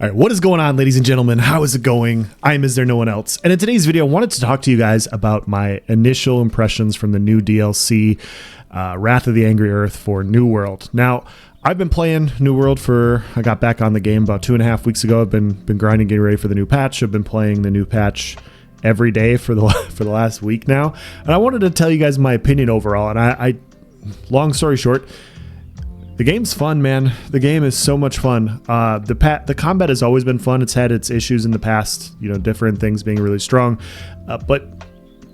All right, what is going on, ladies and gentlemen? How is it going? I'm Is There No One Else? And in today's video, I wanted to talk to you guys about my initial impressions from the new DLC, Wrath of the Angry Earth for New World. Now, I've been playing New World I got back on the game about 2.5 weeks ago. I've been grinding, getting ready for the new patch. I've been playing the new patch every day for the last week now. And I wanted to tell you guys my opinion overall. And I long story short, the game's fun, man. The game is so much fun. The combat has always been fun. It's had its issues in the past, different things being really strong. But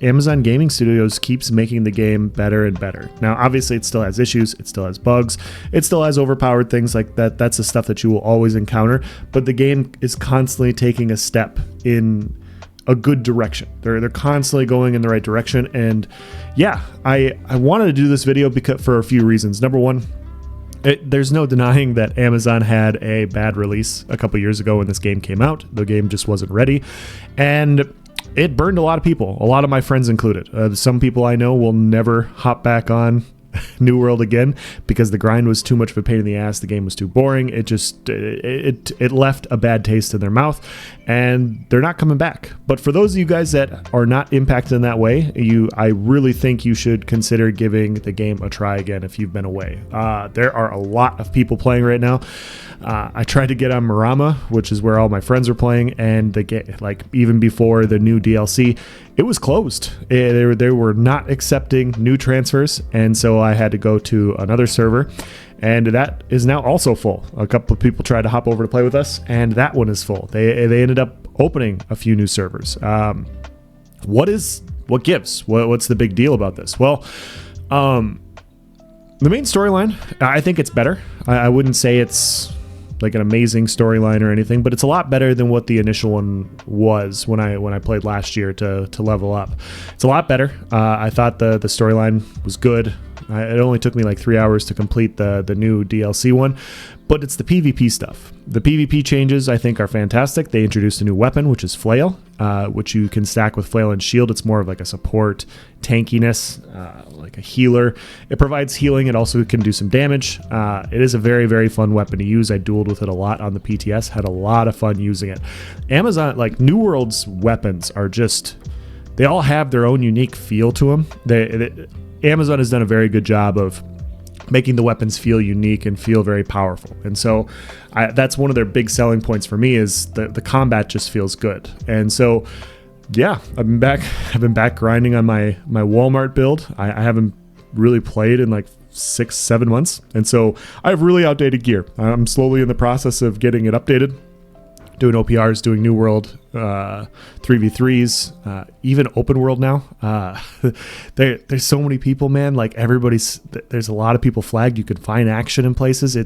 Amazon Gaming Studios keeps making the game better and better. Now, obviously, it still has issues. It still has bugs. It still has overpowered things like that. That's the stuff that you will always encounter. But the game is constantly taking a step in a good direction. They're constantly going in the right direction. And yeah, I wanted to do this video for a few reasons. Number one, there's no denying that Amazon had a bad release a couple years ago when this game came out. The game just wasn't ready, and it burned a lot of people, a lot of my friends included. Some people I know will never hop back on New World again because the grind was too much of a pain in the ass. The game was too boring. It left a bad taste in their mouth, and they're not coming back. But for those of you guys that are not impacted in that way, I really think you should consider giving the game a try again if you've been away. There are a lot of people playing right now. I tried to get on Marama, which is where all my friends are playing, and even before the new DLC, it was closed. They were not accepting new transfers, and so I had to go to another server, and that is now also full. A couple of people tried to hop over to play with us, and that one is full. They ended up opening a few new servers. What gives? What's the big deal about this? Well, the main storyline, I think it's better. I wouldn't say it's like an amazing storyline or anything, but it's a lot better than what the initial one was when I played last year to level up. It's a lot better. I thought the storyline was good. It only took me like 3 hours to complete the new DLC one, but it's the PvP stuff. The PvP changes I think are fantastic. They introduced a new weapon, which is Flail, which you can stack with Flail and Shield. It's more of like a support tankiness, like a healer. It provides healing. It also can do some damage. It is a very, very fun weapon to use. I dueled with it a lot on the PTS, had a lot of fun using it. Amazon, like New World's weapons are they all have their own unique feel to them. Amazon has done a very good job of making the weapons feel unique and feel very powerful. And so that's one of their big selling points for me is the combat just feels good. And so, yeah, I've been back grinding on my Walmart build. I haven't really played in like 6-7 months. And so I have really outdated gear. I'm slowly in the process of getting it updated, doing OPRs, doing New World 3v3s, even open world now. There's so many people, man. Like there's a lot of people flagged. You can find action in places.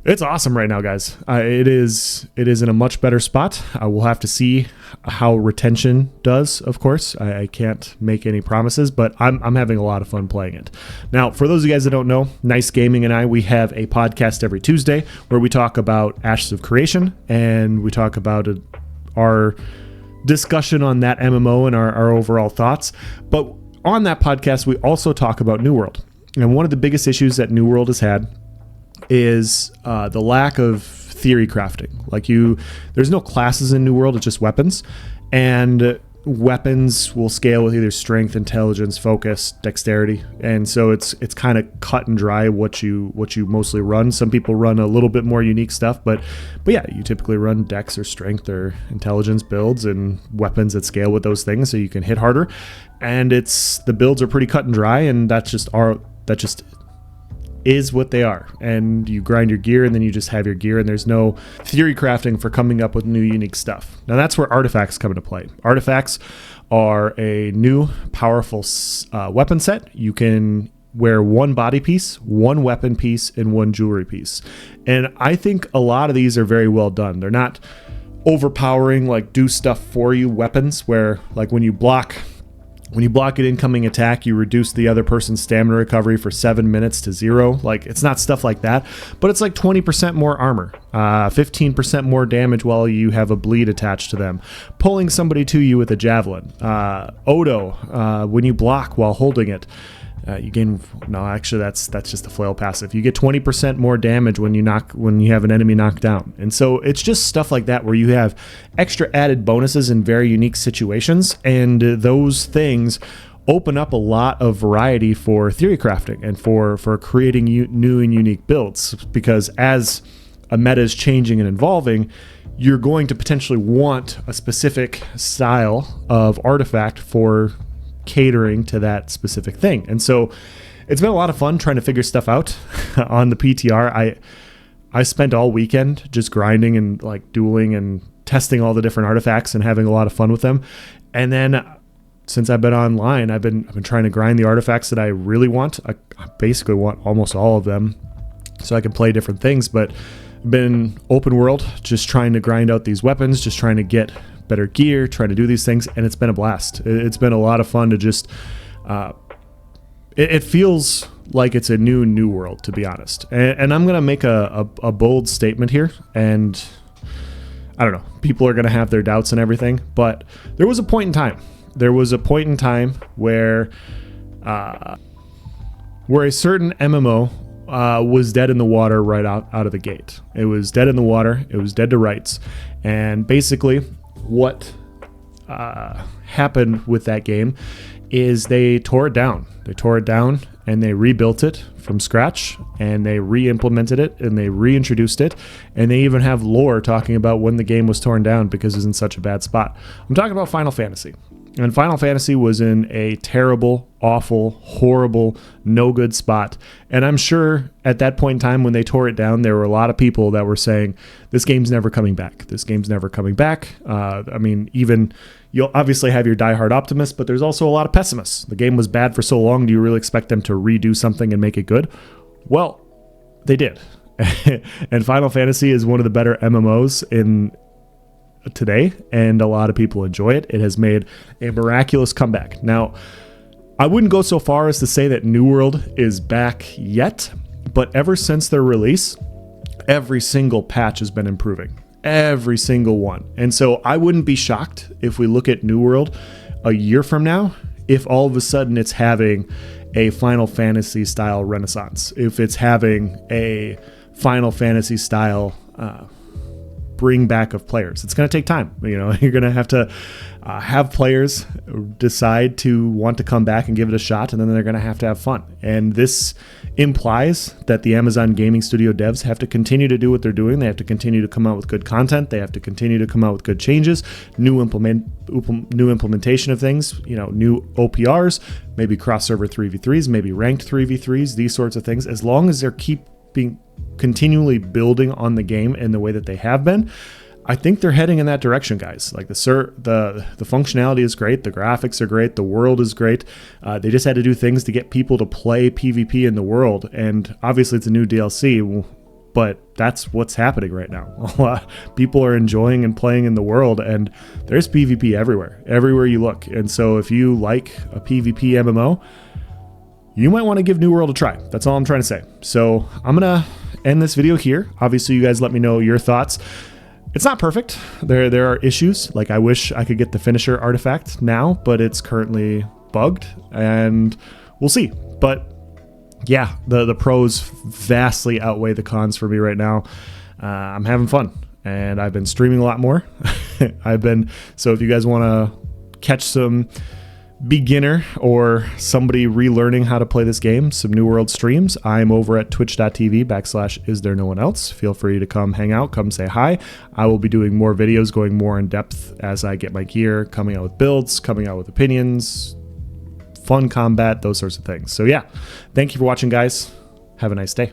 It's awesome right now, guys. It is in a much better spot. We'll have to see how retention does, of course. I can't make any promises, but I'm having a lot of fun playing it. Now, for those of you guys that don't know, Nice Gaming and we have a podcast every Tuesday where we talk about Ashes of Creation, and we talk about our discussion on that MMO and our overall thoughts. But on that podcast, we also talk about New World. And one of the biggest issues that New World has had is the lack of theory crafting. There's no classes in New World, it's just weapons, and weapons will scale with either strength, intelligence, focus, dexterity, and so it's kind of cut and dry what you mostly run. Some people run a little bit more unique stuff, but yeah, you typically run dex or strength or intelligence builds and weapons that scale with those things so you can hit harder. And the builds are pretty cut and dry, and that just is what they are. And you grind your gear, and then you just have your gear, and there's no theory crafting for coming up with new unique stuff. Now that's where artifacts come into play. Artifacts are a new powerful weapon set. You can wear one body piece, one weapon piece, and one jewelry piece. And I think a lot of these are very well done. They're not overpowering, like do stuff for you weapons where like when you block an incoming attack, you reduce the other person's stamina recovery for 7 minutes to 0. Like, it's not stuff like that, but it's like 20% more armor, 15% more damage while you have a bleed attached to them, pulling somebody to you with a javelin. Odo, when you block while holding it, You gain no, actually that's just the flail passive. You get 20% more damage when you have an enemy knocked down. And so it's just stuff like that where you have extra added bonuses in very unique situations, and those things open up a lot of variety for theory crafting and for creating new and unique builds, because as a meta is changing and evolving, you're going to potentially want a specific style of artifact for catering to that specific thing. And so it's been a lot of fun trying to figure stuff out on the PTR. I spent all weekend just grinding and like dueling and testing all the different artifacts and having a lot of fun with them. And then since I've been online, I've been trying to grind the artifacts that I really want. I basically want almost all of them so I can play different things, but been open world, just trying to grind out these weapons, just trying to get better gear, trying to do these things, and it's been a blast. It's been a lot of fun to just it feels like it's a new world, to be honest. And I'm gonna make a bold statement here, and I don't know, people are gonna have their doubts and everything, but there was a point in time where a certain MMO was dead in the water right out of the gate. It was dead in the water. It was dead to rights. And basically what happened with that game is they tore it down. They tore it down and they rebuilt it from scratch, and they re-implemented it and they reintroduced it, and they even have lore talking about when the game was torn down because it was in such a bad spot. I'm talking about Final Fantasy. And Final Fantasy was in a terrible, awful, horrible, no good spot. And I'm sure at that point in time when they tore it down, there were a lot of people that were saying, this game's never coming back. This game's never coming back. I mean, even you'll obviously have your diehard optimists, but there's also a lot of pessimists. The game was bad for so long. Do you really expect them to redo something and make it good? Well, they did. And Final Fantasy is one of the better MMOs in today, and a lot of people enjoy it. It has made a miraculous comeback. Now, I wouldn't go so far as to say that New World is back yet, but ever since their release, every single patch has been improving. Every single one. And so I wouldn't be shocked if we look at New World a year from now, if all of a sudden it's having a Final Fantasy style renaissance, if it's having a Final Fantasy style bring back of players. It's going to take time. You know, you're going to have players decide to want to come back and give it a shot, and then they're going to have fun. And this implies that the Amazon Gaming Studio devs have to continue to do what they're doing. They have to continue to come out with good content. They have to continue to come out with good changes, new implementation of things, you know, new OPRs, maybe cross-server 3v3s, maybe ranked 3v3s, these sorts of things. As long as they're continually building on the game in the way that they have been, I think they're heading in that direction, guys. Like the functionality is great, the graphics are great, the world is great. They just had to do things to get people to play PvP in the world, and obviously it's a new DLC, but that's what's happening right now. A lot of people are enjoying and playing in the world, and there's PvP everywhere you look. And so if you like a PvP MMO, you might want to give New World a try. That's all I'm trying to say. So I'm gonna end this video here. Obviously, you guys let me know your thoughts. It's not perfect. There are issues. Like, I wish I could get the finisher artifact now, but it's currently bugged, and we'll see. But yeah, the pros vastly outweigh the cons for me right now. I'm having fun, and I've been streaming a lot more. So if you guys want to catch some beginner or somebody relearning how to play this game, some New World streams, I'm over at twitch.tv/istherenoneelse. Feel free to come hang out, come say hi. I will be doing more videos, going more in depth as I get my gear, coming out with builds, coming out with opinions, fun combat, those sorts of things. So yeah, thank you for watching, guys. Have a nice day.